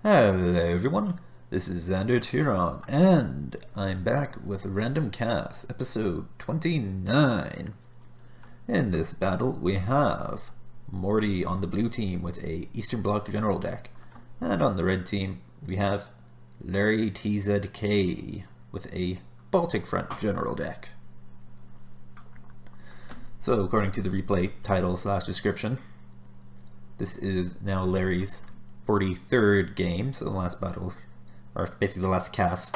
Hello everyone, this is LarryTZK, and I'm back with Random Cast, episode 29. In this battle we have Morti on the blue team with a Eastern Bloc general deck, and on the red team we have LarryTZK with a Baltic Front general deck. So according to the replay title / description, this is now Larry's 43rd game, so the last battle, or basically the last cast,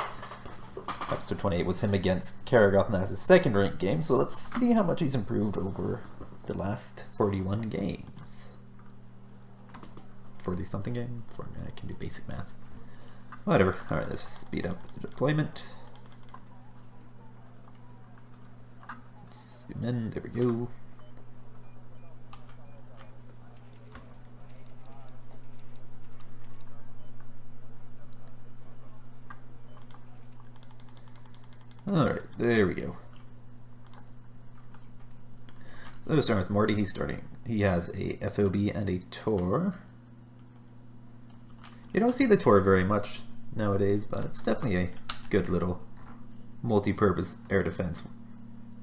episode 28, was him against Karagoth, and that's his second ranked game, so let's see how much he's improved over the last 41 games. 40 something game? I can do basic math. Whatever. Alright, let's speed up the deployment. Zoom in, there we go. Alright, there we go. So to start with Morti, he has a FOB and a Tor. You don't see the Tor very much nowadays, but it's definitely a good little multi-purpose air defense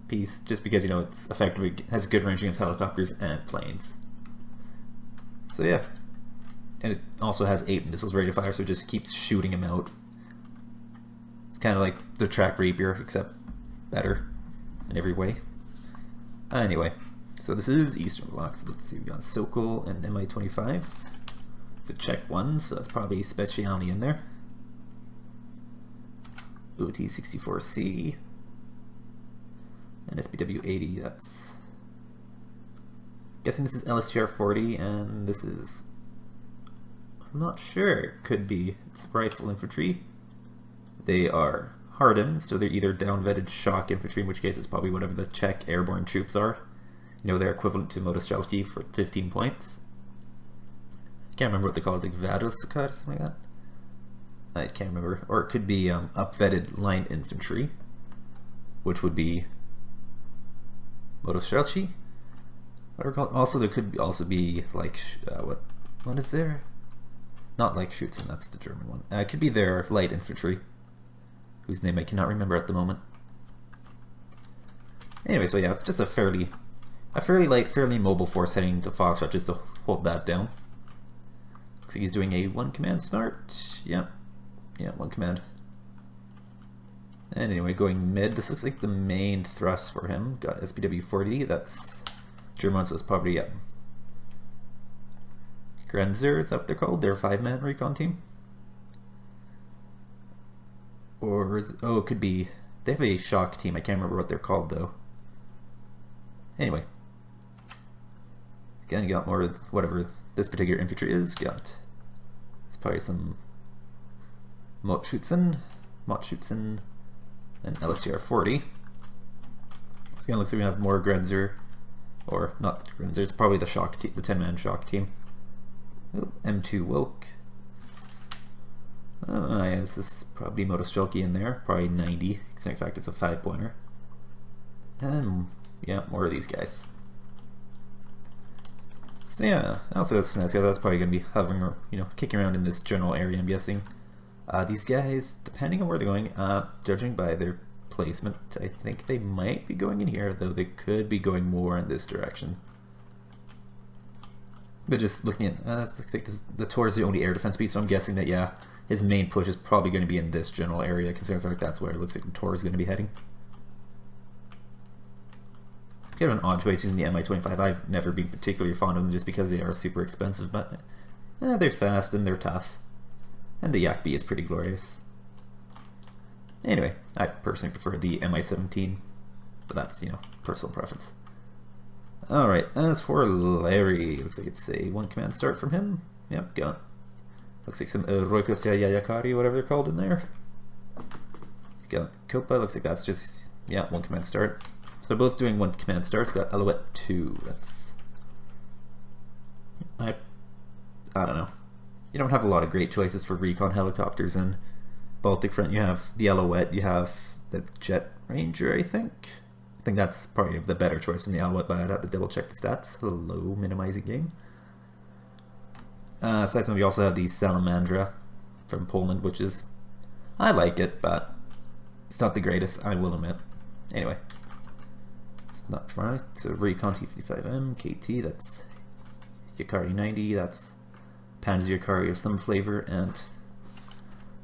piece, just because, you know, it's effectively has good range against helicopters and planes. So yeah. And it also has 8 missiles ready to fire, so it just keeps shooting them out. Kind of like the Track Rapier, except better in every way. Anyway, so this is Eastern Bloc, so let's see, we got Sokol and Mi-25. It's a Czech one, so that's probably Specialny in there. OT-64C. And SPW-80, that's... guessing this is LSTR-40, and this is... I'm not sure, could be, it's rifle infantry. They are hardened, so they're either down-vetted shock infantry, in which case it's probably whatever the Czech airborne troops are. You know, they're equivalent to Motostrzelki for 15 points. I can't remember what they call it, like LarryTZK or something like that. I can't remember. Or it could be up-vetted line infantry, which would be Motostrzelki. Also, there could also be like what is there? Not like Schutzen, that's the German one. It could be their light infantry, whose name I cannot remember at the moment. Anyway, so yeah, it's just a fairly light, fairly mobile force heading into Foxtrot just to hold that down. Looks like he's doing a 1-command start. Yep. Yeah, 1 command. And anyway, going mid, this looks like the main thrust for him. Got SPW-40, that's German, so it's probably, yeah. Grenzer, is that what they're called? They're a 5-man recon team. Or is, oh, it could be, they have a shock team, I can't remember what they're called though. Anyway. Again, you got more of whatever this particular infantry is. Got, it's probably some Motschützen, and LSTR-40. So again, looks like we have more Grenzer, or not Grenzer, it's probably the shock team, the 10-man shock team. Oh, M2 Wilk. Yeah, this is probably Motostrzelki in there, probably 90, because in fact it's a 5-pointer. And yeah, more of these guys. So yeah, also got Snezka, that's probably going to be hovering or, you know, kicking around in this general area, I'm guessing. These guys, depending on where they're going, judging by their placement, I think they might be going in here, though they could be going more in this direction. But just looking at, looks like the Tor is the only air defense piece, so I'm guessing that, yeah, his main push is probably going to be in this general area, considering the fact that's where it looks like the Tor is going to be heading. Kind of an odd choice using the Mi-25. I've never been particularly fond of them just because they are super expensive, but they're fast and they're tough. And the Yak-B is pretty glorious. Anyway, I personally prefer the Mi-17, but that's, you know, personal preference. Alright, as for Larry, looks like it's a 1-command start from him. Yep, got. Looks like some Roikosya Yayakari, whatever they're called in there. Got Kopa, looks like that's just, yeah, 1-command start. So both doing 1-command starts. Got Alouette 2, that's... I don't know. You don't have a lot of great choices for recon helicopters in Baltic Front. You have the Alouette, you have the Jet Ranger, I think. I think that's probably the better choice than the Alouette, but I'd have to double check the stats. Hello, minimizing game. Aside from that, we also have the Salamandra, from Poland, which is, I like it, but it's not the greatest, I will admit. Anyway, it's not far. So Recon T55M, KT, that's Yakari 90, that's Panzer Yakari of some flavor, and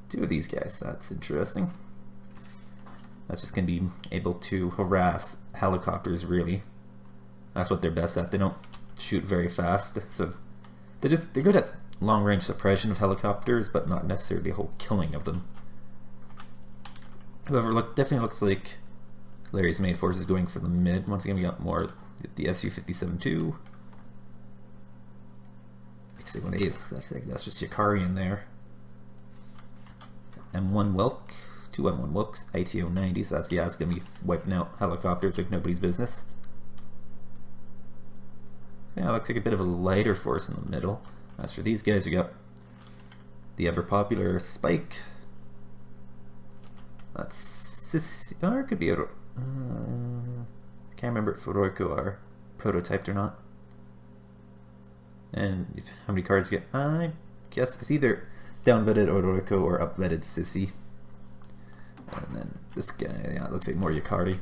two of these guys. That's interesting. That's just going to be able to harass helicopters, really. That's what they're best at. They don't shoot very fast, so they're good at long-range suppression of helicopters, but not necessarily a whole killing of them. However, definitely looks like Larry's main force is going for the mid. Once again, we got more the Su-57-2. That's just Yakari in there. M1 Wilk, two M1 Wilks, ITO-90, so that's, yeah, it's going to be wiping out helicopters like nobody's business. Yeah, looks like a bit of a lighter force in the middle. As for these guys, we got the ever-popular Spike. That's Sissy, or it could be a... can't remember if Foroiko are prototyped or not. And how many cards you get? I guess it's either down-vetted Oroiko or up-vetted Sissy. And then this guy, yeah, it looks like more Yakari.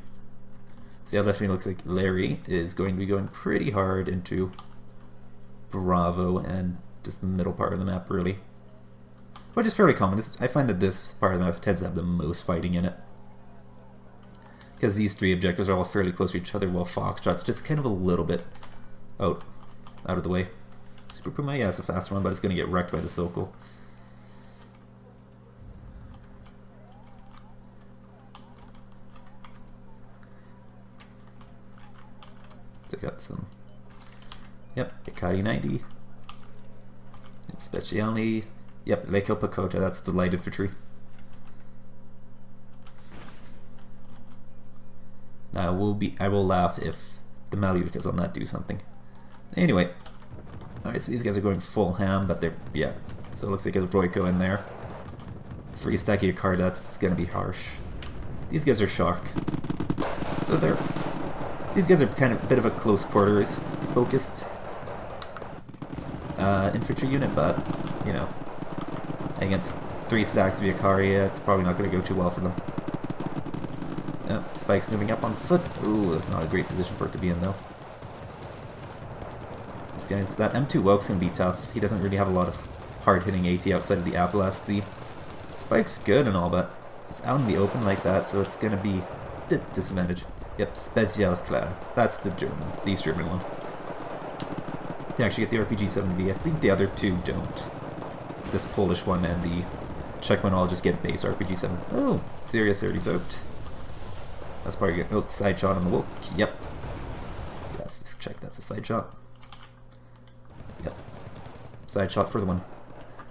So yeah, it definitely looks like Larry is going to be going pretty hard into Bravo and just the middle part of the map, really. Which is fairly common. I find that this part of the map tends to have the most fighting in it. Because these three objectives are all fairly close to each other, while Foxtrot's just kind of a little bit out of the way. Super Puma, yeah, it's a fast one, but it's going to get wrecked by the Sokol. So got some, yep, Yakari 90, yep, Speciali, yep, Leko Pakota, that's the light infantry. I will laugh if the Malyukas on that do something. Anyway, alright, so these guys are going full ham, but they're, yeah, so it looks like a Roiko in there. Free stack of Yakari, that's gonna be harsh. These guys are Shock, so these guys are kind of a bit of a close quarters focused infantry unit, but, you know, against 3 stacks of Yakari, it's probably not going to go too well for them. Yep, Spike's moving up on foot. Ooh, that's not a great position for it to be in, though. This guy's, that M2 Welk's going to be tough. He doesn't really have a lot of hard-hitting AT outside of the Ablast. The Spike's good and all, but it's out in the open like that, so it's going to be a disadvantage. Yep, Spezialklar. That's the East German one. They actually get the RPG-7B. I think the other two don't. This Polish one and the Czech one all just get base RPG-7. Oh, Syria 30's out. That's probably good. Oh, side shot on the Wolf. Yep. Yes, just check. That's a side shot. Yep. Side shot for the one.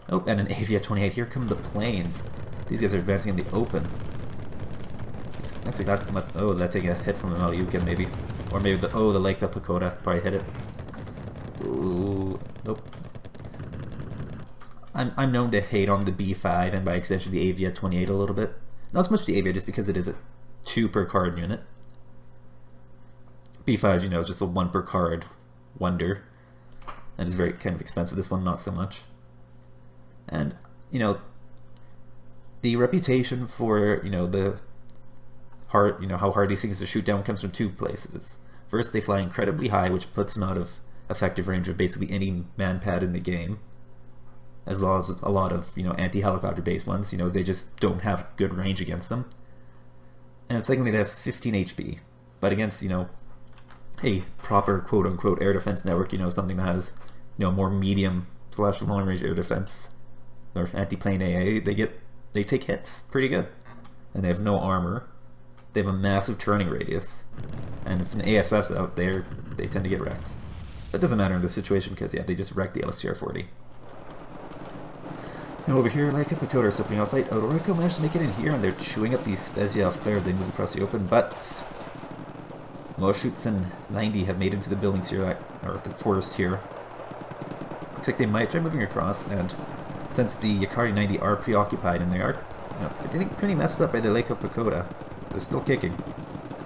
Oh, and an Avia 28. Here come the planes. These guys are advancing in the open. Looks like that must, oh, that take a hit from the Malyukin maybe. Or maybe the, oh, the Lake of Pagoda probably hit it. Ooh, nope. I'm known to hate on the B5 and by extension the Avia 28 a little bit. Not so much the Avia, just because it is a 2 per card unit. B5, you know, is just a 1 per card wonder. And it's very kind of expensive. This one, not so much. And, you know, the reputation for, you know, the hard, you know, how hard these things to shoot down comes from 2 places. First, they fly incredibly high, which puts them out of effective range of basically any man-pad in the game, as well as a lot of, you know, anti-helicopter based ones. You know, they just don't have good range against them. And secondly, they have 15 HP, but against, you know, a proper quote-unquote air defense network, you know, something that has, you know, more medium / long-range air defense or anti-plane AA, they take hits pretty good, and they have no armor. They have a massive turning radius, and if an ASF's out there, they tend to get wrecked. That doesn't matter in this situation because, yeah, they just wrecked the LSTR-40. Now over here, like Pakoda is opening off light. Odoriko managed to make it in here, and they're chewing up the Spezialov player. They move across the open, but Moschutz and 90 have made into the buildings here, or the forest here. Looks like they might try moving across, and since the Yakari 90 are preoccupied and they are, you know, they're getting pretty messed up by the Lake of Pakoda. They're still kicking.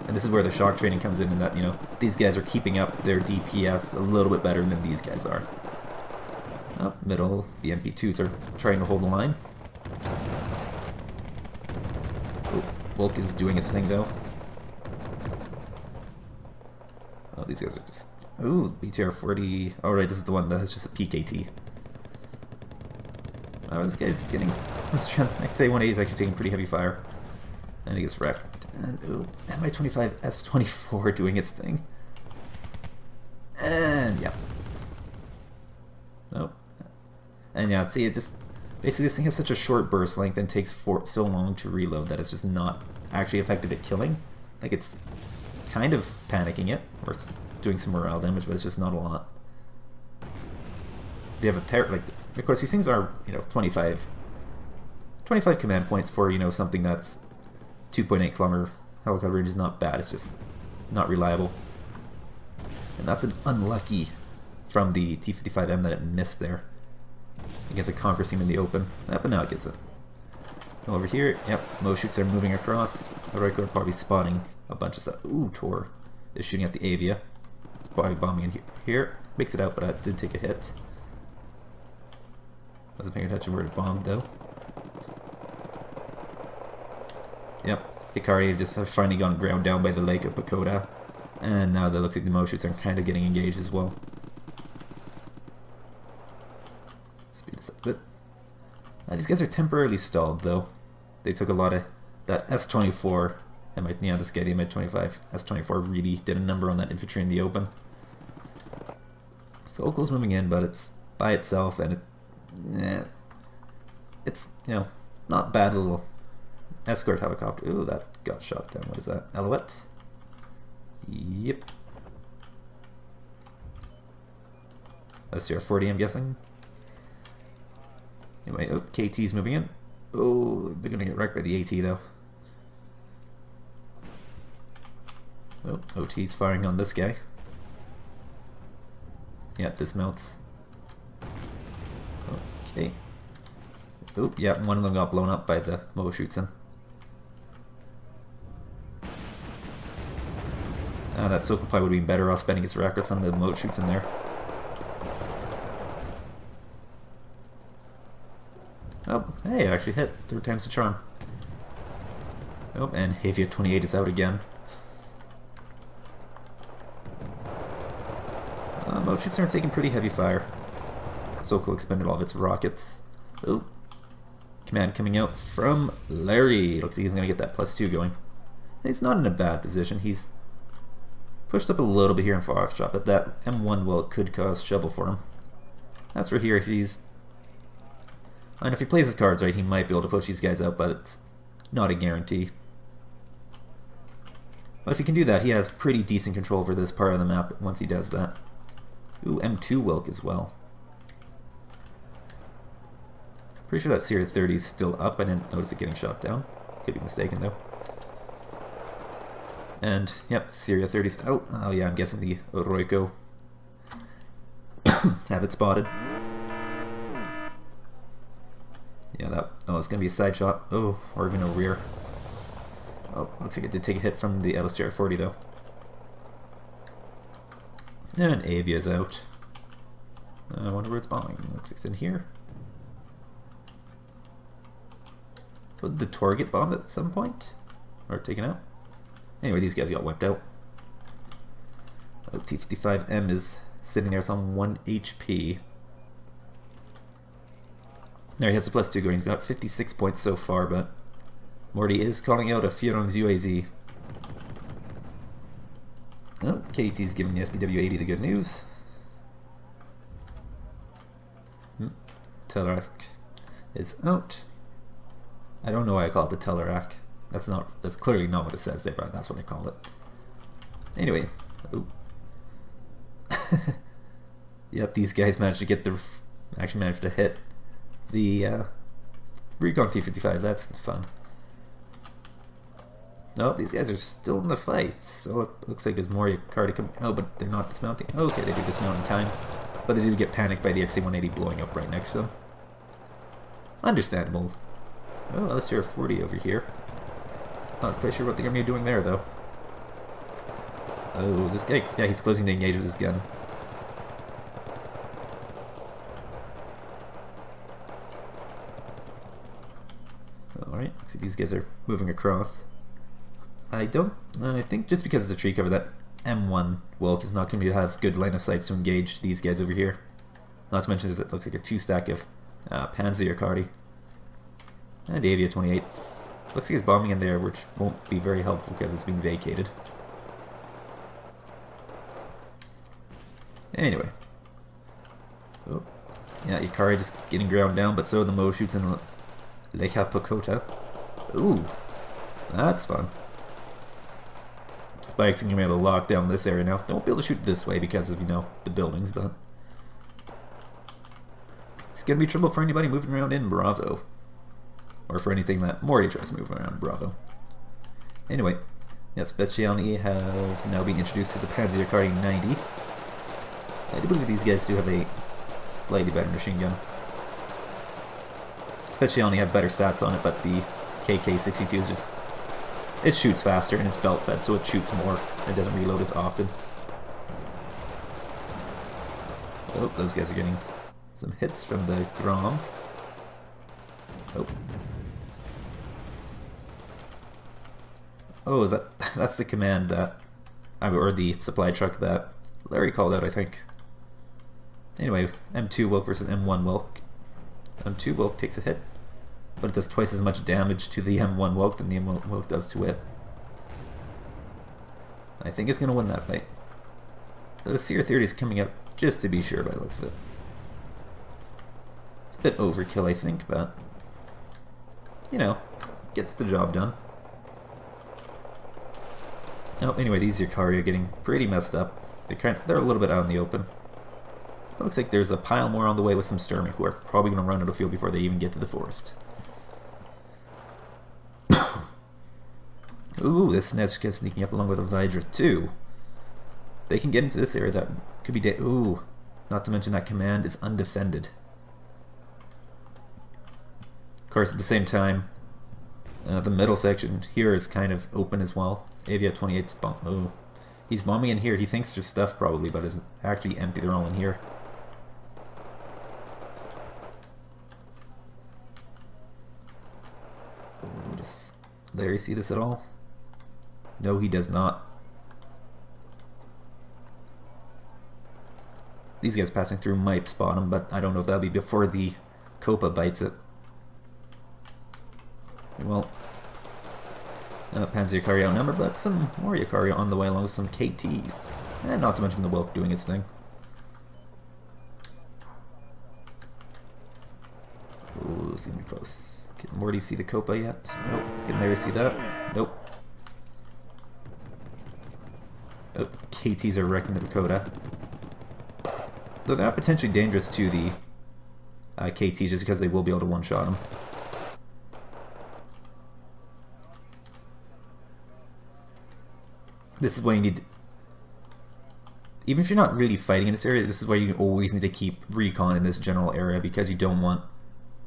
And this is where the shock training comes in that, you know, these guys are keeping up their DPS a little bit better than these guys are. Oh, middle, the MP2s are trying to hold the line. Wolk is doing its thing though. Oh, these guys are just... Ooh, BTR-40... Oh right, this is the one that has just a PKT. Oh, this guy's getting... This XA-180 is actually taking pretty heavy fire. And he gets wrecked. And ooh, Mi-25 S-24 doing its thing. And yeah. Nope. And yeah, see, it just... Basically, this thing has such a short burst length and takes so long to reload that it's just not actually effective at killing. Like, it's kind of panicking it, or it's doing some morale damage, but it's just not a lot. If you have a pair, like, of course, these things are, you know, 25 command points for, you know, something that's 2.8 kilometer helicopter range is not bad, it's just not reliable. And that's an unlucky from the T-55M that it missed there. Against a Conquer Seam in the open. But now it gets it. Over here, yep, most shoots are moving across. The Royko are probably spotting a bunch of stuff. Ooh, Tor is shooting at the Avia. It's probably bombing in here. Makes it out, but I did take a hit. Wasn't paying attention where it bombed, though. Yep, Hikari have just finally gone ground down by the lake of Pakoda. And now that looks like the most shoots are kind of getting engaged as well. Speed this up a bit. These guys are temporarily stalled, though. They took a lot of that S-24. Yeah, this guy, the Mi-25 S-24, really did a number on that infantry in the open. Sokol's moving in, but it's by itself, and it's, you know, not bad little escort helicopter. Ooh, that got shot down. What is that? Alouette? Yep. OCR-40, I'm guessing. Anyway, oh, KT's moving in. Oh, they're gonna get wrecked by the AT though. Oh, OT's firing on this guy. Yep, dismounts. Okay. Oh, yeah, one of them got blown up by the Mo shoots him. That Sokol probably would have been better off spending his rockets on the Mo shoots in there. Oh, hey, it actually hit. 3 times the charm. Oh, and Avia 28 is out again. Mo shoots are taking pretty heavy fire. Sokol expended all of its rockets. Oh, command coming out from Larry. Looks like he's going to get that +2 going. He's not in a bad position. He's pushed up a little bit here in Foxtrot, but that M1 well could cause trouble for him. As for here, he's... And if he plays his cards right, he might be able to push these guys out, but it's not a guarantee. But if he can do that, he has pretty decent control over this part of the map once he does that. Ooh, M2 Wilk as well. Pretty sure that Sierra 30 is still up. I didn't notice it getting shot down. Could be mistaken, though. And, yep, Syria 30's out. Oh yeah, I'm guessing the Royko have it spotted. Yeah, that... Oh, it's going to be a side shot. Oh, or even a rear. Oh, looks like it did take a hit from the LSTR 40, though. And Avia's out. I wonder where it's bombing. Looks like it's in here. Did the Tor get bombed at some point? Or taken out? Anyway, these guys got wiped out. Oh, T-55M is sitting there, it's on 1 HP. There, he has a +2 going. He's got 56 points so far, but Morty is calling out a Führungs UAZ. Oh, KT's giving the SPW-80 the good news. Telerak is out. I don't know why I call it the Telerak. That's clearly not what it says there, but that's what I call it. Anyway, yep, these guys managed to get actually managed to hit the Recon T-55. That's fun. No, these guys are still in the fight, so it looks like there's more Cardi coming. Oh, but they're not dismounting. Okay, they did dismount in time, but they did get panicked by the XA-180 blowing up right next to them. Understandable. Oh, let's hear a 40 over here. Not quite sure what they're going to be doing there, though. Oh, is this guy? Yeah, he's closing to engage with his gun. Alright, looks like these guys are moving across. I think just because of the tree cover, that M1 Wilk is not going to have good line of sights to engage these guys over here. Not to mention, it looks like a 2-stack of Panzerkardi. And Avia 28. Looks like he's bombing in there, which won't be very helpful because it's being vacated. Anyway. Oh. Yeah, Ikari just getting ground down, but so are the Mo shoots in Lecha Pokota. Ooh. That's fun. Spikes are going to be able to lock down this area now. They won't be able to shoot this way because of, you know, the buildings, but it's going to be trouble for anybody moving around in Bravo. Or for anything that Morti tries to move around in Bravo. Anyway, yeah, Speciali have now been introduced to the Panzerkardi 90. I do believe these guys do have a slightly better machine gun. Speciali have better stats on it, but the KK-62 is just... it shoots faster and it's belt fed, so it shoots more. It doesn't reload as often. Oh, those guys are getting some hits from the Groms. Oh. Oh, is that's the command that... or the supply truck that Larry called out, I think. Anyway, M2 Wilk versus M1 Wilk. M2 Wilk takes a hit, but it does twice as much damage to the M1 Wilk than the M1 Wilk does to it. I think it's going to win that fight. The CR30 is coming up just to be sure by the looks of it. It's a bit overkill, I think, but, you know, gets the job done. Oh, anyway, these Yukari are getting pretty messed up. They're a little bit out in the open. It looks like there's a pile more on the way with some Sturmy who are probably going to run out of field before they even get to the forest. Ooh, this Snezhka is sneaking up along with a Vidra too. They can get into this area that could be ooh, not to mention that command is undefended. Of course, at the same time, the middle section here is kind of open as well. Avia 28's oh, he's bombing in here. He thinks there's stuff probably, but it's actually empty. They're all in here. Does Larry see this at all? No, he does not. These guys passing through might spot him, but I don't know if that'll be before the Copa bites it. Well, Panzer Yukari outnumbered, but some more Yukari on the way along with some KTs. And not to mention the Wilk doing its thing. Ooh, it's gonna be close. Can Morty see the Copa yet? Nope. Can Larry see that? Nope. Oh, KTs are wrecking the Dakota. Though they're not potentially dangerous to the KTs just because they will be able to one-shot them. This is why you need... even if you're not really fighting in this area, this is why you always need to keep recon in this general area because you don't want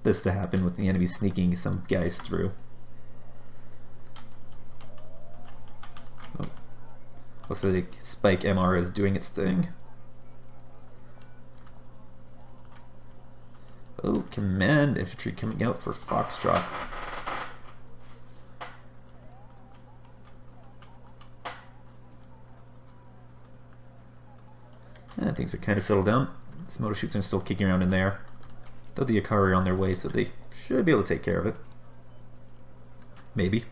this to happen with the enemy sneaking some guys through. Oh. Looks like Spike MR is doing its thing. Oh, command infantry coming out for Foxtrot. And things are kind of settled down. Some motor shoots are still kicking around in there. Though the Yukari are on their way, so they should be able to take care of it. Maybe.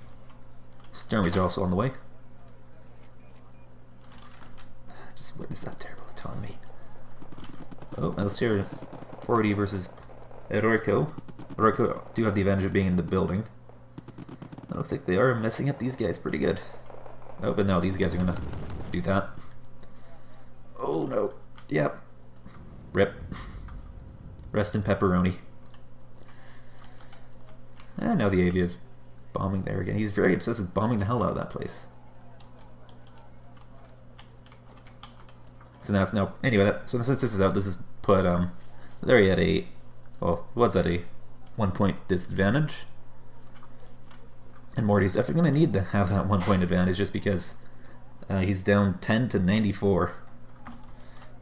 Sturmies are also on the way. Just witness that terrible autonomy. Oh, now let's hear 40 versus Eroiko. Eroiko do have the advantage of being in the building. It looks like they are messing up these guys pretty good. Oh, but now these guys are gonna do that. Oh no. Yep. Rip. Rest in pepperoni. And now the Avia is bombing there again. He's very obsessed with bombing the hell out of that place. So now it's now... anyway, so since this is out, this is put Larry at a... well, was at a 1-point disadvantage. And Morty's definitely going to need to have that 1-point advantage just because he's down 10 to 94.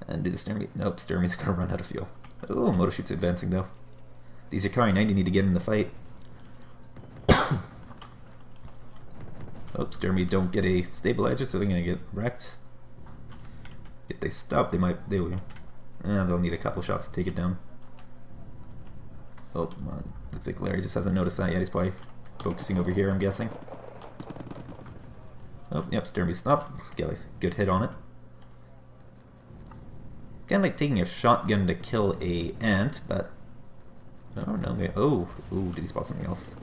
And do the Sturmy... nope, Sturmy's going to run out of fuel. Oh, Moto Shoot's advancing though. These Yukari 90 need to get in the fight. Oops, Dermy don't get a stabilizer, so they're gonna get wrecked. If they stop, they'll need a couple shots to take it down. Oh, looks like Larry just hasn't noticed that yet. He's probably focusing over here, I'm guessing. Oh, yep, Dermy stopped. Get a good hit on it. It's kind of like taking a shotgun to kill a ant, but oh no, oh, ooh, did he spot something else?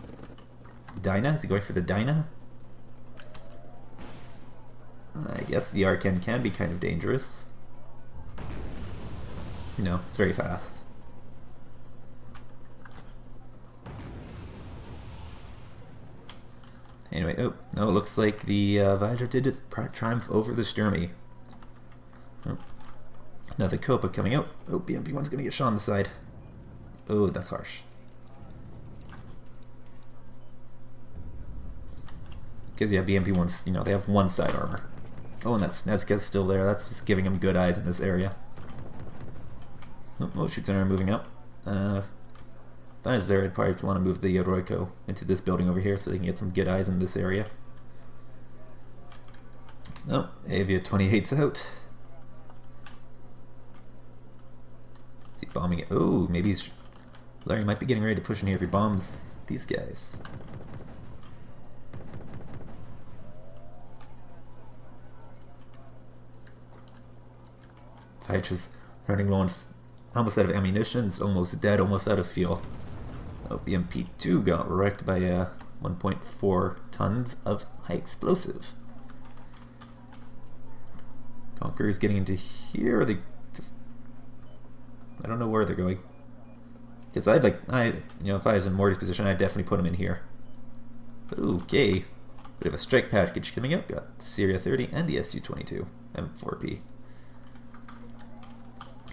Dinah? Is he going for the Dinah? I guess the Arcan can be kind of dangerous. No, it's very fast. Anyway, oh, no, it looks like the Vidra did its triumph over the Sturmy. Oh. Another Copa coming out. Oh, BMP1's gonna get shot on the side. Oh, that's harsh. Because yeah, BMP1's, they have one side armor. Oh, and that's NEZK's still there. That's just giving him good eyes in this area. Oh, shoots are moving up. If I was there, I'd probably want to move the Roiko into this building over here so they can get some good eyes in this area. Oh, Avia 28's out. Is he bombing it? Oh, maybe Larry might be getting ready to push in here if he bombs these guys. Vitra's running low on almost out of ammunition, it's almost dead, almost out of fuel. Oh, BMP2 got wrecked by 1.4 tons of high explosive. Conqueror's getting into here, or they just... I don't know where they're going. Because if I was in Morti's position, I'd definitely put him in here. Okay. Bit of a strike package coming up. Got Syria 30 and the SU-22 M4P.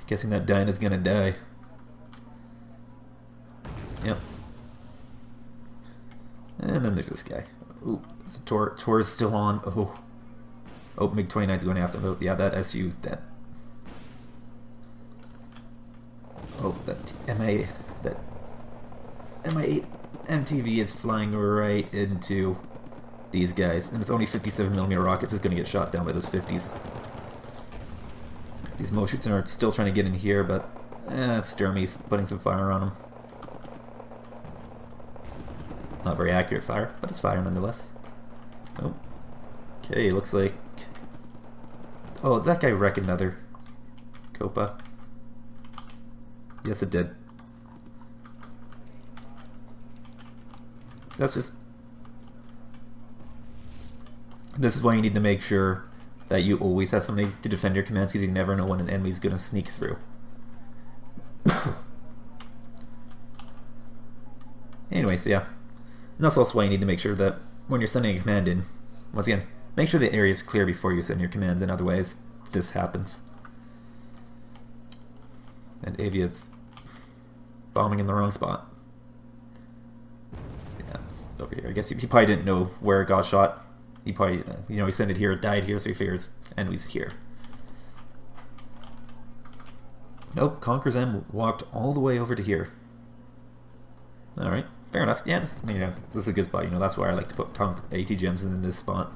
Guessing that Dinah's gonna die. Yep. And then there's this guy. Ooh, so Tor's still on. Oh, MiG-29's going after him. Oh, yeah, that SU's dead. Oh, that MI8 MTV is flying right into these guys, and it's only 57mm rockets. It's going to get shot down by those 50s. These Mo-shoots are still trying to get in here, but Sturmy's putting some fire on them. Not very accurate fire, but it's fire nonetheless. Oh, okay, looks like... Oh, that guy wrecked another Copa. Yes, it did. So that's just... This is why you need to make sure that you always have something to defend your commands, because you never know when an enemy's going to sneak through. Anyways, yeah. And that's also why you need to make sure that when you're sending a command in, once again, make sure the area is clear before you send your commands in, otherwise this happens. And Avia's bombing in the wrong spot. Yeah, it's over here. I guess he probably didn't know where it got shot. He probably, he sent it here, it died here, so he figures enemies here. Nope, Conqueror's M walked all the way over to here. Alright, fair enough. Yeah, this is a good spot. That's why I like to put ATGMs in this spot.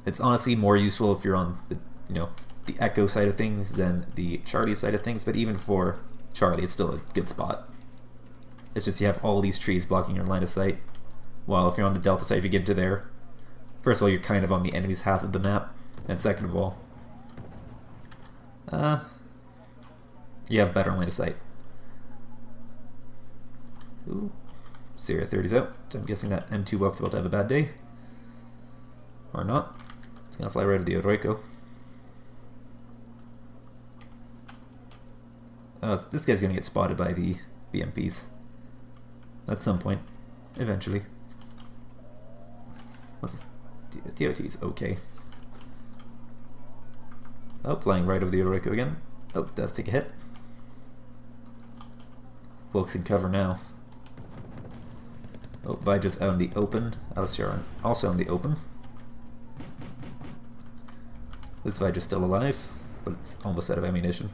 It's honestly more useful if you're on the, the Echo side of things than the Charlie side of things, but even for Charlie, it's still a good spot. It's just you have all these trees blocking your line of sight. While if you're on the Delta side, if you get to there, first of all, you're kind of on the enemy's half of the map, and second of all, you have better line of sight. Ooh, Syria 30's out. So I'm guessing that M2 Welk's about to have a bad day. Or not. It's gonna fly right at the Oroiko. This guy's gonna get spotted by the BMPs. At some point. Eventually. What's this? DOT's okay. Oh, flying right over the Oroiko again. Oh, does take a hit. Welk's in cover now. Oh, Vidra's out in the open. Alistair also in the open. This Vidra's still alive, but it's almost out of ammunition.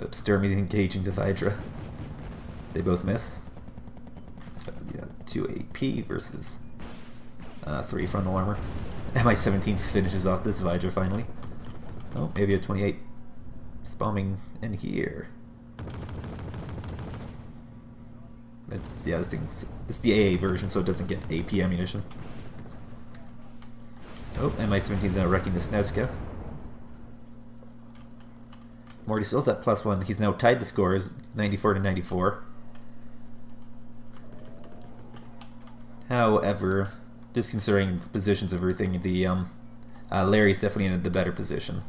Oops, Sturmy engaging the Vidra. They both miss. Yeah, 2 AP versus 3 frontal armor. MI-17 finishes off this Vidra finally. Oh, maybe a 28. Bombing in here. But yeah, this thing's it's the AA version, so it doesn't get AP ammunition. Oh, MI-17's now wrecking the LarryTZK. Morti still's at +1. He's now tied the scores, 94 to 94. However, just considering the positions of everything, the Larry's definitely in the better position.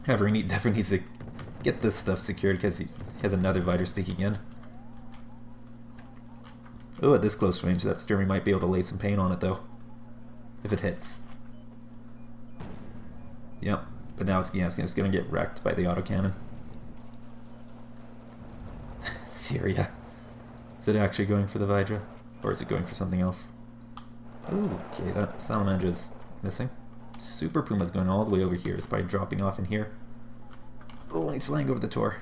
However, he definitely needs to get this stuff secured because he has another Vidra sneaking in. Oh, at this close range, that Sturmy might be able to lay some paint on it, though. If it hits. Yep, but now it's going to get wrecked by the autocannon. Syria. Is it actually going for the Vidra? Or is it going for something else? Ooh, okay, that Salamander is missing. Super Puma's going all the way over here. It's probably dropping off in here. Oh, and he's flying over the Tor.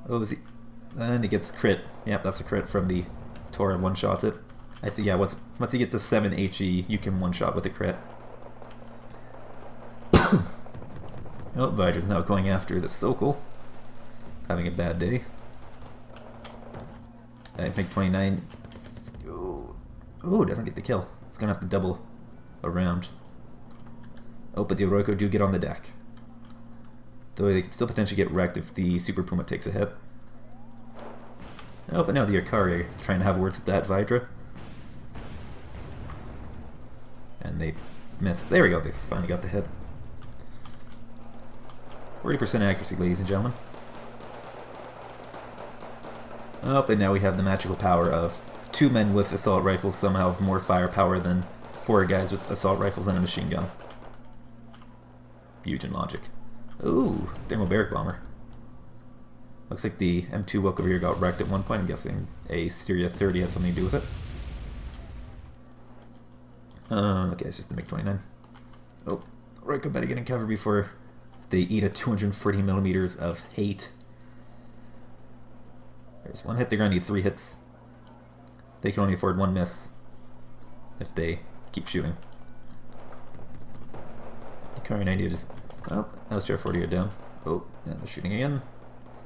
Oh, is he? And he gets crit. Yep, that's a crit from the Tor and one-shots it. I think, yeah, once you get to 7 HE, you can one-shot with a crit. Oh, Vidra's now going after the Sokol. Having a bad day. I think 29. Oh, doesn't get the kill. It's gonna have to double around. Oh, but the Oroiko do get on the deck. Though they could still potentially get wrecked if the Super Puma takes a hit. Oh, but now the Akari are trying to have words with that Vidra. And they missed. There we go, they finally got the hit. 40% accuracy, ladies and gentlemen. Oh, and now we have the magical power of 2 men with assault rifles somehow have more firepower than 4 guys with assault rifles and a machine gun. Huge in logic. Ooh, thermobaric bomber. Looks like the M2 Wilk over here got wrecked at one point. I'm guessing a Syria 30 had something to do with it. Okay, it's just the MiG-29. Oh, Roiko better get in cover before they eat a 240 millimeters of hate. There's 1 hit. They're going to need 3 hits. They can only afford 1 miss if they keep shooting. Akari 90 just... Oh, LSTR 40 are down. Oh, and they're shooting again.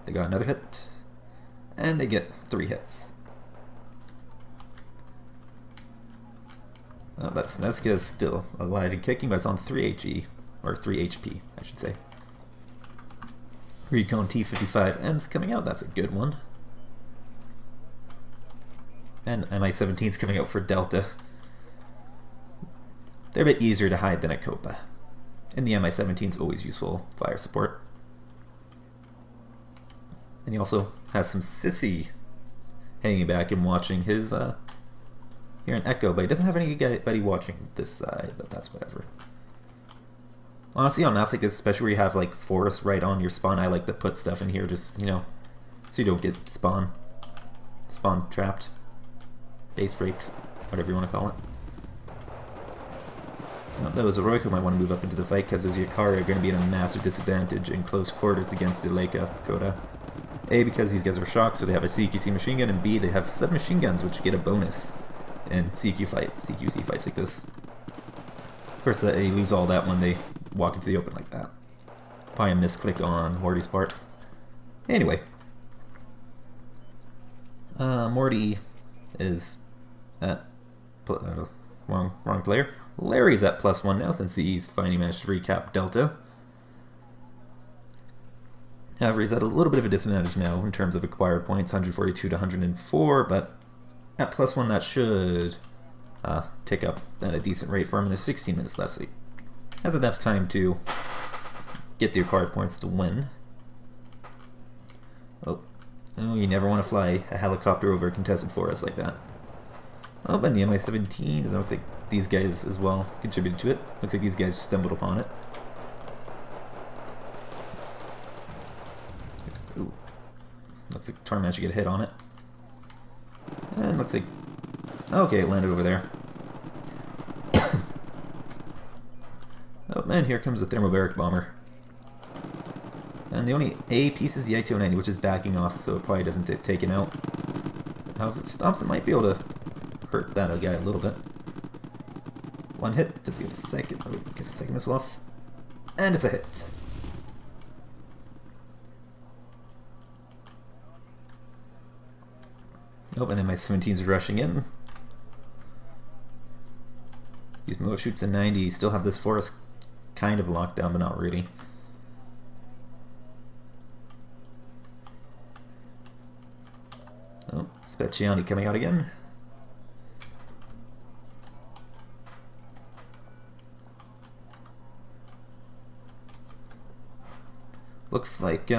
They got another hit. And they get 3 hits. Oh, that LarryTZK is still alive and kicking, but it's on 3 HE. Or 3 HP, I should say. Recon T-55M's coming out. That's a good one. And MI-17's coming out for Delta. They're a bit easier to hide than a Copa. And the MI-17's always useful fire support. And he also has some Sissy hanging back and watching his, here in Echo, but he doesn't have anybody watching this side, but that's whatever. Honestly, on maps like this, especially where you have, like, forest right on your spawn, I like to put stuff in here just, you know, so you don't get spawn trapped. Base raped, whatever you want to call it. Well, that was Oroiko might want to move up into the fight because those Yakari are going to be at a massive disadvantage in close quarters against the Leica Kota. A, because these guys are shocked, so they have a CQC machine gun, and B, they have submachine guns, which get a bonus in CQC fights like this. Of course, they lose all that when they walk into the open like that. Probably a misclick on Morty's part. Anyway. Morty is at... wrong player. Larry's at +1 now since he's finally managed to recap Delta. However, he's at a little bit of a disadvantage now in terms of acquired points, 142 to 104, but at +1 that should tick up at a decent rate for him, and there's 16 minutes left, so he has enough time to get the acquired points to win. Oh, you never want to fly a helicopter over a contested forest like that. Oh, and the Mi-17 doesn't look like these guys as well contributed to it. Looks like these guys stumbled upon it. Ooh. Looks like Torment should get a hit on it. And looks like... Okay, it landed over there. Oh man, here comes the thermobaric bomber. And the only A piece is the I-290, which is backing off, so it probably doesn't get taken out. Now, if it stops, it might be able to hurt that guy a little bit. One hit. Does he get a second? Oh, gets a second missile off. And it's a hit. Oh, and then my 17s are rushing in. These Mo shoots a 90. Still have this forest kind of locked down, but not really. Oh, Speciani coming out again. Looks like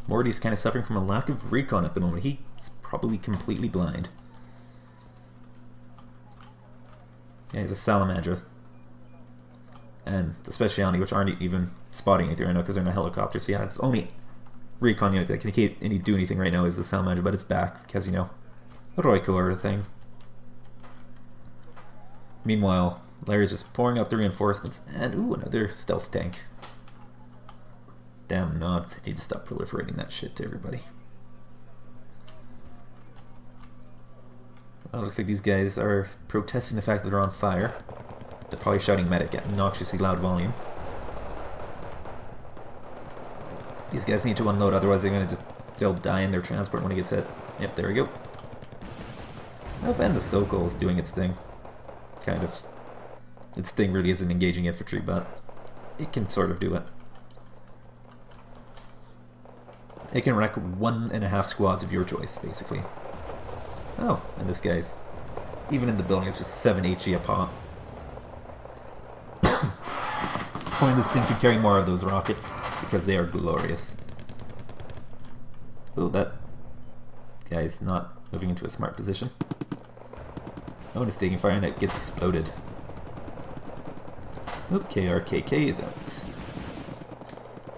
Morty's kind of suffering from a lack of recon at the moment. He's probably completely blind. Yeah, he's a Salamander. And the Speciani, which aren't even spotting anything right now because they're in a helicopter. So yeah, it's only recon unit that can do anything right now is the Salamander, but it's back because, you know, the Royko or thing. Meanwhile, Larry's just pouring out the reinforcements, and ooh, another stealth tank. Damn nods, I need to stop proliferating that shit to everybody. Well, it looks like these guys are protesting the fact that they're on fire. They're probably shouting medic at obnoxiously loud volume. These guys need to unload, otherwise they'll die in their transport when it gets hit. Yep, there we go. Oh, and the Sokol's doing its thing. Kind of. Its thing really isn't engaging infantry, but it can sort of do it. It can wreck 1.5 squads of your choice, basically. Oh, and this guy's, even in the building, it's just 7 HE a pop. Point this thing could carry more of those rockets, because they are glorious. Oh, that guy's not moving into a smart position. Oh, and it's taking fire and it gets exploded. Oh, KRKK is out.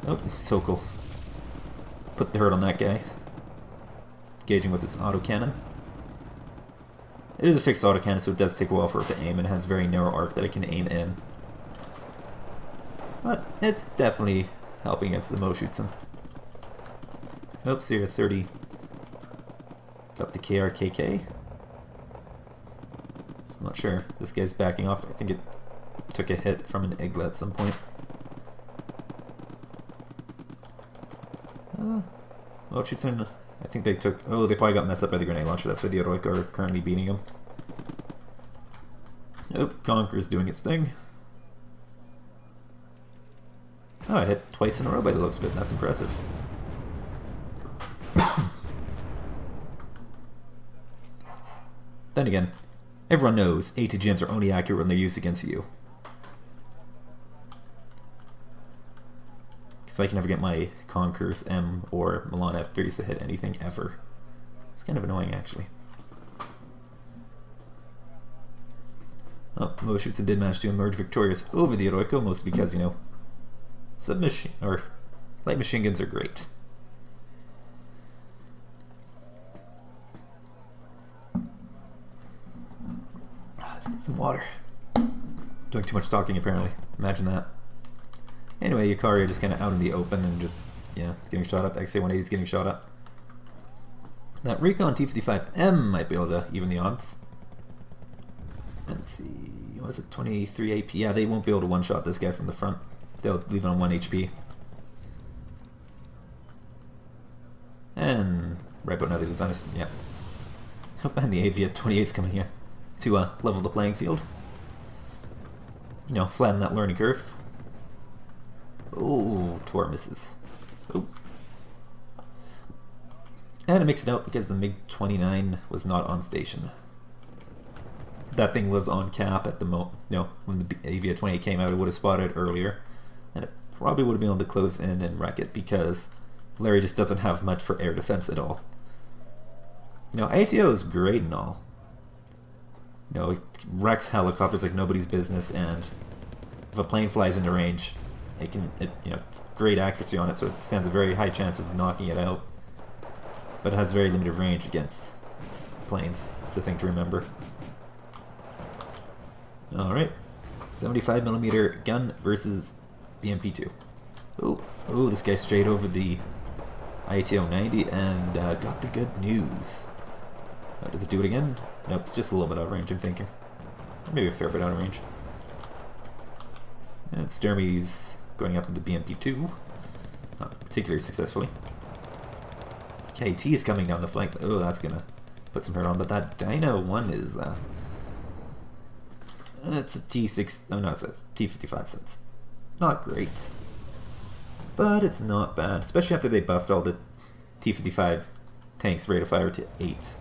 Oh, this is Sokol. Put the hurt on that guy. It's engaging with its autocannon. It is a fixed autocannon, so it does take a while for it to aim, and it has a very narrow arc that it can aim in. But it's definitely helping against the Mo shoots him. Oops, here 30. Got the KRKK. I'm not sure. This guy's backing off. I think it took a hit from an Igla at some point. Well, shoots in. I think they took. Oh, they probably got messed up by the grenade launcher. That's why the Heroic are currently beating them. Nope, Conqueror's doing its thing. Oh, I hit twice in a row by the looks of it. That's impressive. Then again, everyone knows ATGMs are only accurate when they're used against you. Because I can never get my Conqueror's M or Milan F-30s to hit anything ever. It's kind of annoying, actually. Oh, Mo Shoots did manage to emerge victorious over the Heroico, mostly because, you know, submachine or light machine guns are great. Just need some water. Doing too much talking, apparently. Imagine that. Anyway, Yukari just kind of out in the open and just, yeah, it's getting shot up. XA-180 is getting shot up. That Recon T-55M might be able to even the odds. Let's see, what was it, 23 AP? Yeah, they won't be able to one-shot this guy from the front. They'll leave it on 1 HP. And right about now they lose on us, yeah. And the AV at 28 is coming here to level the playing field. You know, flatten that learning curve. Oh, Tor misses. Oh. And it makes it out because the MiG-29 was not on station. That thing was on cap at the when the AV-28 came out, it would have spotted it earlier. And it probably would have been able to close in and wreck it because Larry just doesn't have much for air defense at all. You know, ATO is great and all. You know, it wrecks helicopters like nobody's business, and if a plane flies into range, it's great accuracy on it, so it stands a very high chance of knocking it out. But it has very limited range against planes. That's the thing to remember. Alright. 75mm gun versus BMP-2. Oh, this guy straight over the ITO 90 and got the good news. Does it do it again? Nope, it's just a little bit out of range, I'm thinking. Maybe a fair bit out of range. And Sturmey's going after the BMP-2. Not particularly successfully. KT is coming down the flank. Oh, that's gonna put some hurt on, but that Dyna 1 is it's a T6, oh no, it's a T55, so it's not great. But it's not bad, especially after they buffed all the T55 tanks rate of fire to 8.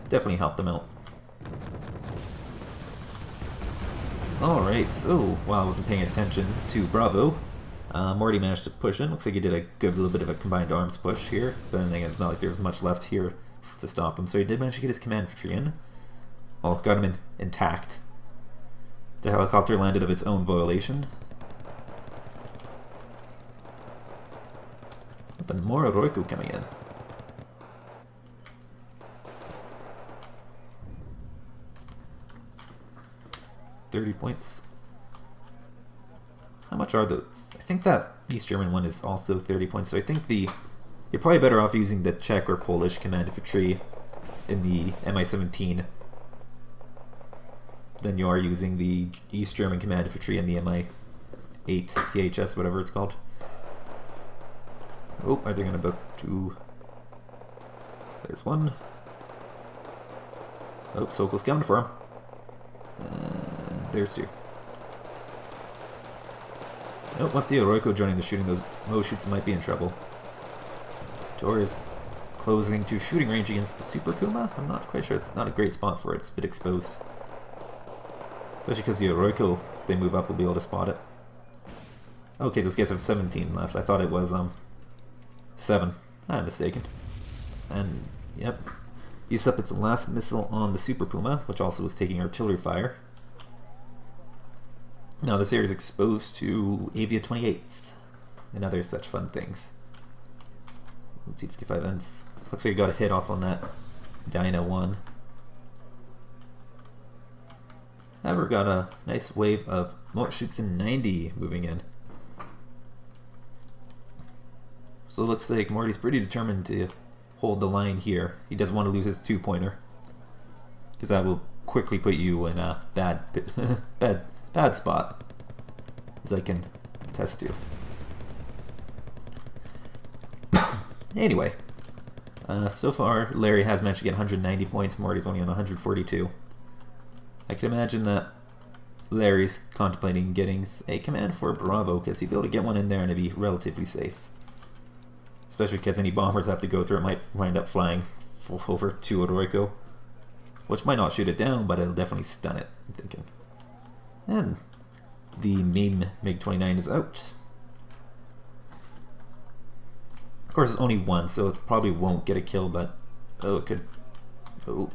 Definitely helped them out. Alright, so while I wasn't paying attention to Bravo, Morty managed to push in. Looks like he did a good little bit of a combined arms push here, but then again, it's not like there's much left here to stop him. So he did manage to get his command infantry in. Well, got him intact. The helicopter landed of its own violation. But more Oroiku coming in. $30 points. How much are those? I think that East German one is also 30 points, so I think you're probably better off using the Czech or Polish command infantry in the Mi-17 than you are using the East German command infantry in the Mi-8 THS, whatever it's called. Oh, are they going to book two? There's one. Oh, Sokol's coming for him. There's two. Oh, once the Oroiku joining the shooting, those shoots might be in trouble. Tor is closing to shooting range against the Super Puma. I'm not quite sure. It's not a great spot for it. It's a bit exposed. Especially because the Oroiku, if they move up, will be able to spot it. Okay, those guys have 17 left. I thought it was 7. I'm mistaken. And, yep. Used up its last missile on the Super Puma, which also was taking artillery fire. Now this area is exposed to Avia 28s and other such fun things. T-55Ms. Looks like you got a hit off on that Dyna 1. However, got a nice wave of shoots in 90 moving in. So it looks like Morty's pretty determined to hold the line here. He doesn't want to lose his 2-pointer, because that will quickly put you in a bad spot, as I can attest to. Anyway, so far Larry has managed to get 190 points. Morty's only on 142. I can imagine that Larry's contemplating getting a command for Bravo, because he'd be able to get one in there and it'd be relatively safe. Especially because any bombers have to go through it might wind up flying over to Oroiku, which might not shoot it down, but it'll definitely stun it, I'm thinking. And the meme MiG-29 is out. Of course, it's only one, so it probably won't get a kill, but oh, it could. Oh,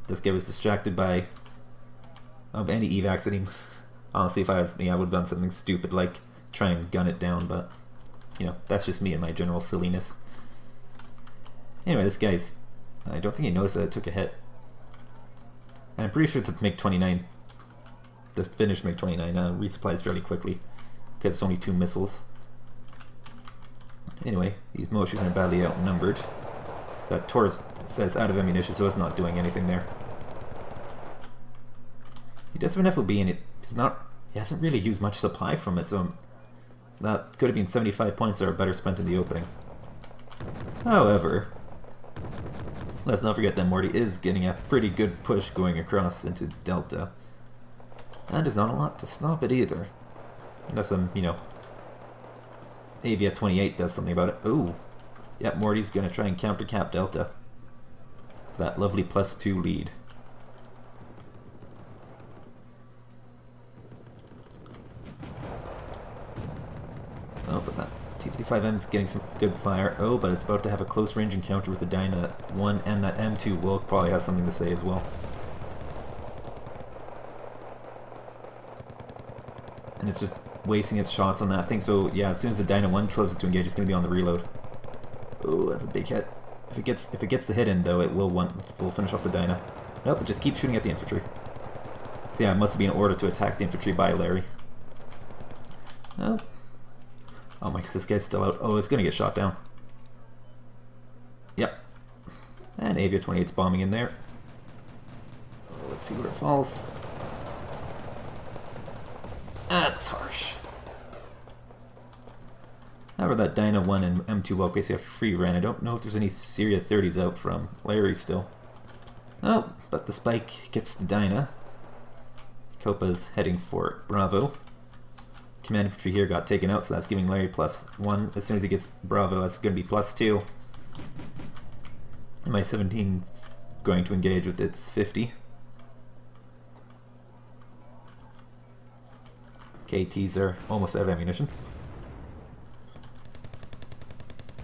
this guy was distracted by any evacs that he. Honestly, if I was me, I would have done something stupid like try and gun it down, but you know, that's just me and my general silliness. Anyway, this guy's. I don't think he noticed that it took a hit. And I'm pretty sure the MiG-29, the finished MiG-29, resupplies fairly quickly, because it's only 2 missiles. Anyway, these Moshis are badly outnumbered. That Taurus says out of ammunition, so it's not doing anything there. He does have an FOB, and he hasn't really used much supply from it, so that could have been 75 points that are better spent in the opening. However, let's not forget that Morty is getting a pretty good push going across into Delta. And there's not a lot to stop it either. Unless Avia 28 does something about it. Ooh. Yep, Morty's gonna try and counter cap Delta for that lovely +2 lead. Oh, but that T-55M is getting some good fire. Oh, but it's about to have a close range encounter with the Dyna 1, and that M2 will probably have something to say as well. And it's just wasting its shots on that thing. So yeah, as soon as the Dyna 1 closes to engage, it's going to be on the reload. Oh, that's a big hit. If it gets the hit in though, it will finish off the Dyna. Nope, it just keeps shooting at the infantry. So yeah, it must have been an order to attack the infantry by Larry. Well, Oh my god, this guy's still out. Oh, it's gonna get shot down. Yep. And Avia 28's bombing in there. Let's see where it falls. That's harsh. However, that Dyna 1 and M2 will basically have free ran. I don't know if there's any Syria 30s out from Larry still. Oh, but the Spike gets the Dyna. Copa's heading for Bravo. Command infantry here got taken out, so that's giving Larry +1. As soon as he gets Bravo, that's going to be +2. And my 17's going to engage with its 50. KTs are almost out of ammunition.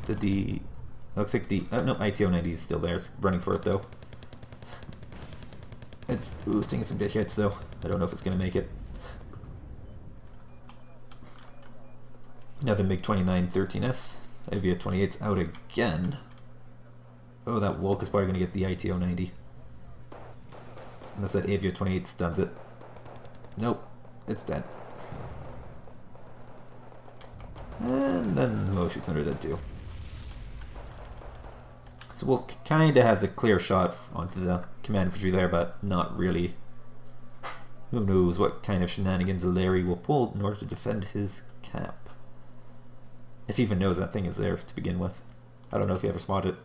Did the... looks like the... oh, no, ITO 90 is still there. It's running for it, though. It's boosting some big hits, though. I don't know if it's going to make it. Another MiG-29 13S. Avia 28's out again. Oh, that Wolk is probably going to get the ITO 90. Unless that Avia 28 stuns it. Nope, it's dead. And then Mo shoots under that too. So Wolk kinda has a clear shot onto the command infantry there, but not really. Who knows what kind of shenanigans Larry will pull in order to defend his cap. If he even knows that thing is there to begin with. I don't know if he ever spotted it.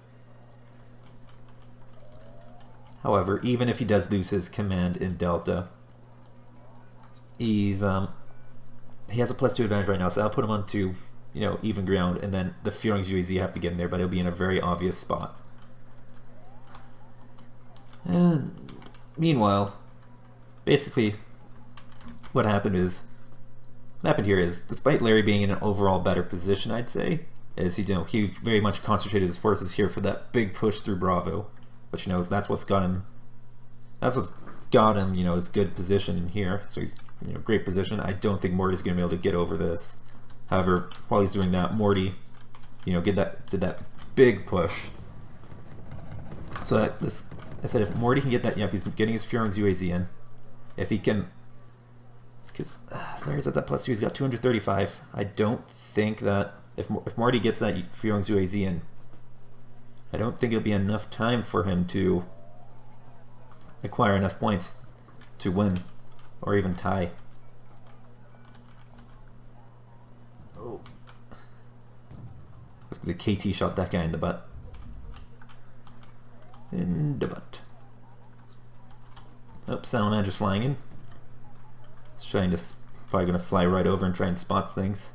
However, even if he does lose his command in Delta, he's he has a +2 advantage right now, so I'll put him onto, you know, even ground, and then the Führungs UAZ have to get in there, but it'll be in a very obvious spot. And meanwhile, basically, what happened here is, despite Larry being in an overall better position, I'd say, is he very much concentrated his forces here for that big push through Bravo, but you know that's what's got him. You know, his good position in here. So he's, you know, great position. I don't think Morty's going to be able to get over this. However, while he's doing that, Morty, you know, did that big push. So that I said if Morty can get that, yep, he's getting his Führungs UAZ in. If he can, because Larry's at that +2, he's got 235. I don't think that if Morty gets that Führungs UAZ in, I don't think it'll be enough time for him to acquire enough points to win or even tie. Oh, the KT shot that guy in the butt. In the butt. Oh, Salamander's flying in. He's trying to, probably going to fly right over and try and spot things.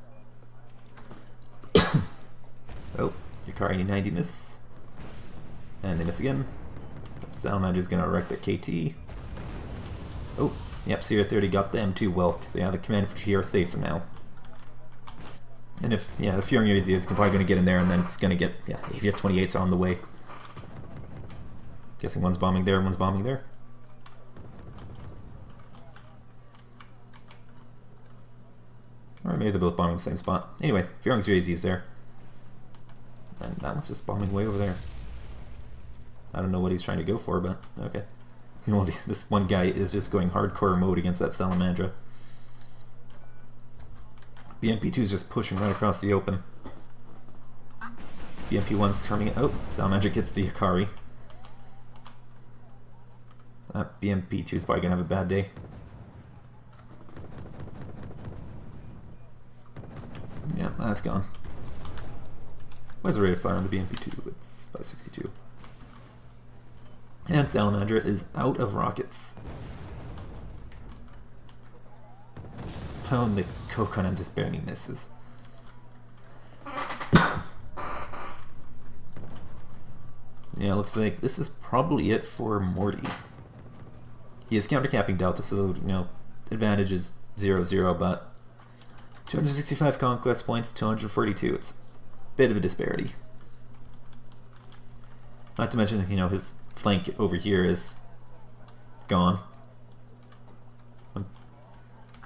Oh, Yukari 90 miss. And they miss again. Salamander's going to wreck the KT. Oh, yep, Syria 30 got the M2 well, so yeah, the command infantry here are safe for now. And if, yeah, the Führung UAZ is probably going to get in there, and then it's going to get, yeah, Avia 28's on the way. Guessing one's bombing there, one's bombing there. Or maybe they're both bombing the same spot. Anyway, Führung's UAZ is there. And that one's just bombing way over there. I don't know what he's trying to go for, but okay. Well, this one guy is just going hardcore mode against that Salamandra. BMP2 is just pushing right across the open. BMP1's turning it. Oh, Salamandra gets the Yukari. That BMP2 is probably going to have a bad day. Yeah, that's gone. What's the rate of fire on the BMP2? It's 562. And Salamandra is out of rockets. Oh, and the Kokon just barely misses. Yeah, looks like this is probably it for Morty. He is countercapping Delta, so, you know, advantage is 0-0, but 265 conquest points, 242. It's a bit of a disparity. Not to mention, you know, his flank over here is gone. Well,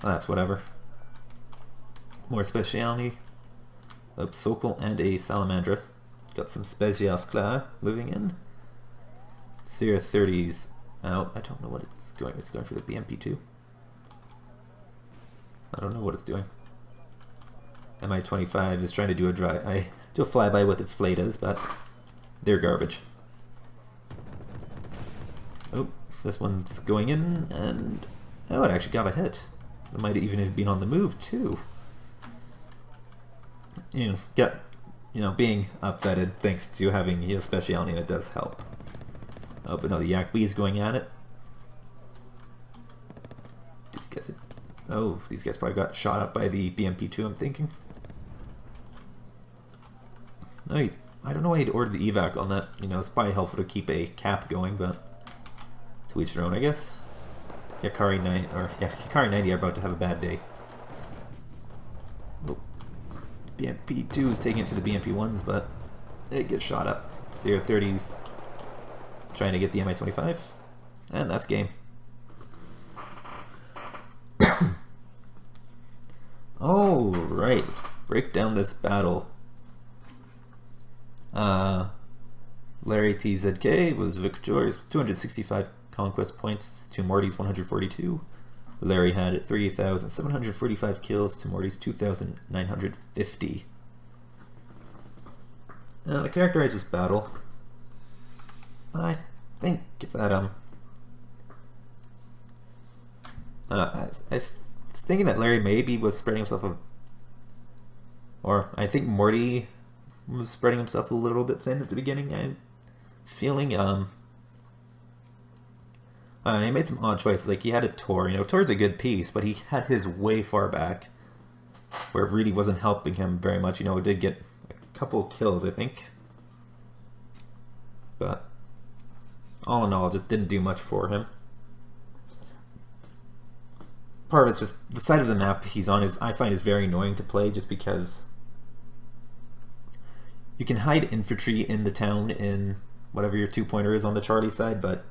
that's whatever. More speciality. A Sokol and a Salamandra. Got some Spezialfklar moving in. Syria 30's out. I don't know what it's going. It's going for the BMP2. I don't know what it's doing. Mi-25 is trying to do a flyby with its Flatas, but they're garbage. Oh, this one's going in, and oh, it actually got a hit. It might even have been on the move too. Being upvetted thanks to having speciality, and it does help. Oh, but no, the Yak B is going at it. These guys probably got shot up by the BMP-2, I'm thinking. No, I don't know why he'd ordered the evac on that. It's probably helpful to keep a cap going, but to each their own, I guess. Hikari 90 are about to have a bad day. Oh. BMP-2 is taking it to the BMP-1s, but it gets shot up. CR-30's trying to get the Mi-25, and that's game. Oh, right, let's break down this battle. LarryTZK was victorious with 265 conquest points to Morti's 142. Larry had 3,745 kills to Morti's 2,950. To characterize this battle, I think that I was thinking that Larry maybe was spreading himself or I think Morty was spreading himself a little bit thin at the beginning. I'm feeling he made some odd choices. Like he had a Tor. Tor's a good piece, but he had his way far back, where it really wasn't helping him very much. He did get a couple kills, I think, but all in all, it just didn't do much for him. Part of it's just the side of the map he's on I find is very annoying to play, just because you can hide infantry in the town in whatever your 2-pointer is on the Charlie side, but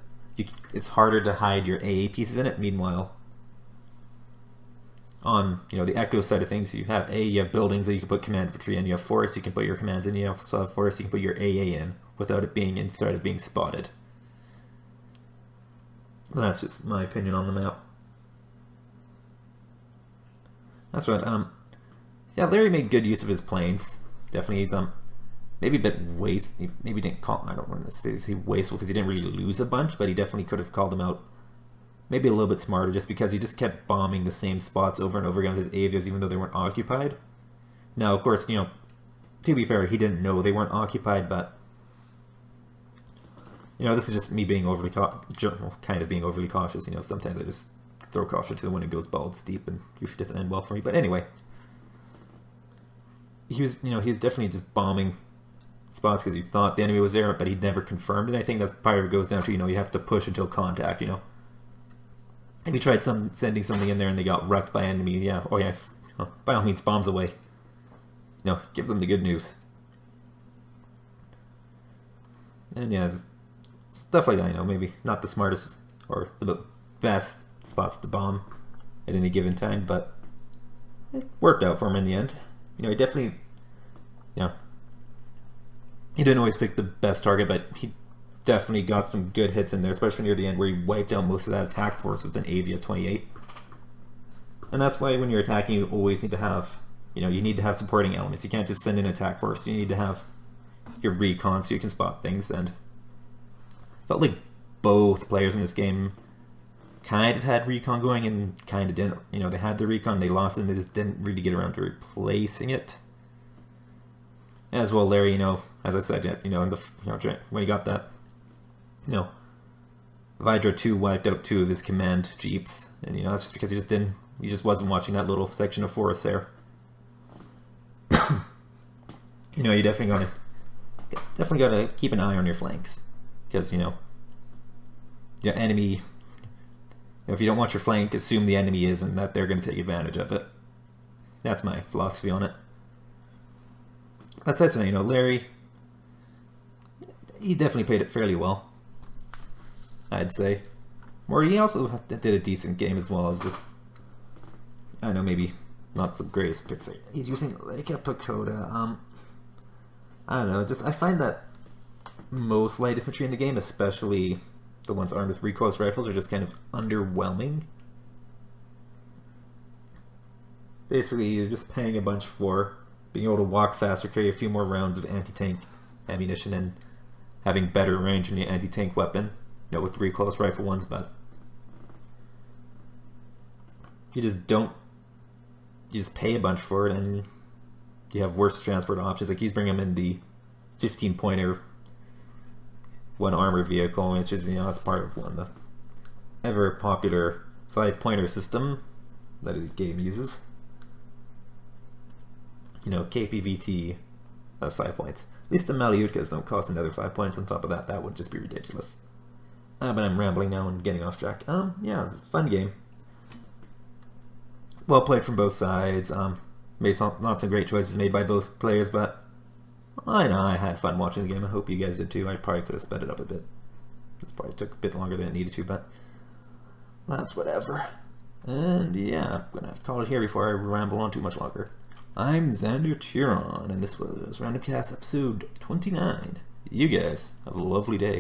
it's harder to hide your AA pieces in it. Meanwhile, on the Echo side of things, you have buildings that you can put command infantry in, you have forests you can put your commands in, you also have forests you can put your AA in without it being in threat of being spotted. But that's just my opinion on the map. That's what Larry made good use of his planes. Definitely he's maybe a bit maybe didn't call, I don't want to say wasteful because he didn't really lose a bunch, but he definitely could have called them out maybe a little bit smarter, just because he just kept bombing the same spots over and over again with his avios, even though they weren't occupied. Now, of course, to be fair, he didn't know they weren't occupied, but this is just me being kind of being overly cautious. Sometimes I just throw caution to the wind and goes bald steep, and usually doesn't end well for me. But anyway, he was definitely just bombing spots because he thought the enemy was there, but he never confirmed it. I think that's part of it goes down to you have to push until contact. If you tried sending something in there and they got wrecked by enemy, by all means, bombs away. Give them the good news. And stuff like that. Maybe not the smartest or the best spots to bomb at any given time, but it worked out for him in the end. He definitely, he didn't always pick the best target, but he definitely got some good hits in there, especially near the end where he wiped out most of that attack force with an Avia 28. And that's why when you're attacking, you always need to have, you need to have supporting elements. You can't just send in an attack force. You need to have your recon so you can spot things. And I felt like both players in this game kind of had recon going and kind of didn't. They had the recon, they lost it, and they just didn't really get around to replacing it. As well, Larry, as I said, in the when he got that, Vidra 2 wiped out 2 of his command jeeps, and that's just because he just wasn't watching that little section of forest there. You definitely gotta keep an eye on your flanks, because your enemy. If you don't want your flank, assume the enemy is, and that they're going to take advantage of it. That's my philosophy on it. Aside from that, Larry, he definitely played it fairly well, I'd say. Morty also did a decent game as well. As just, I know, maybe not the greatest picks. He's using like a Pagoda. I don't know. I find that most light infantry in the game, especially the ones armed with recoilless rifles, are just kind of underwhelming. basically you're just paying a bunch for being able to walk faster, carry a few more rounds of anti-tank ammunition, and having better range in the anti-tank weapon, you know, with 3 close rifle ones, but you just pay a bunch for it, and you have worse transport options. Like he's bringing them in the 15-pointer, 1 armor vehicle, which is, you know, it's part of the ever popular 5-pointer system that the game uses. You know, KPVT, that's 5 points. At least the Malyutkas don't cost another 5 points on top of that. That would just be ridiculous. But I'm rambling now and getting off track. Yeah, it's a fun game. Well played from both sides. Not some great choices made by both players, but I know I had fun watching the game. I hope you guys did too. I probably could have sped it up a bit. This probably took a bit longer than it needed to, but that's whatever. And yeah, I'm gonna call it here before I ramble on too much longer. I'm XanderTyron, and this was Random Cast episode 29. You guys have a lovely day.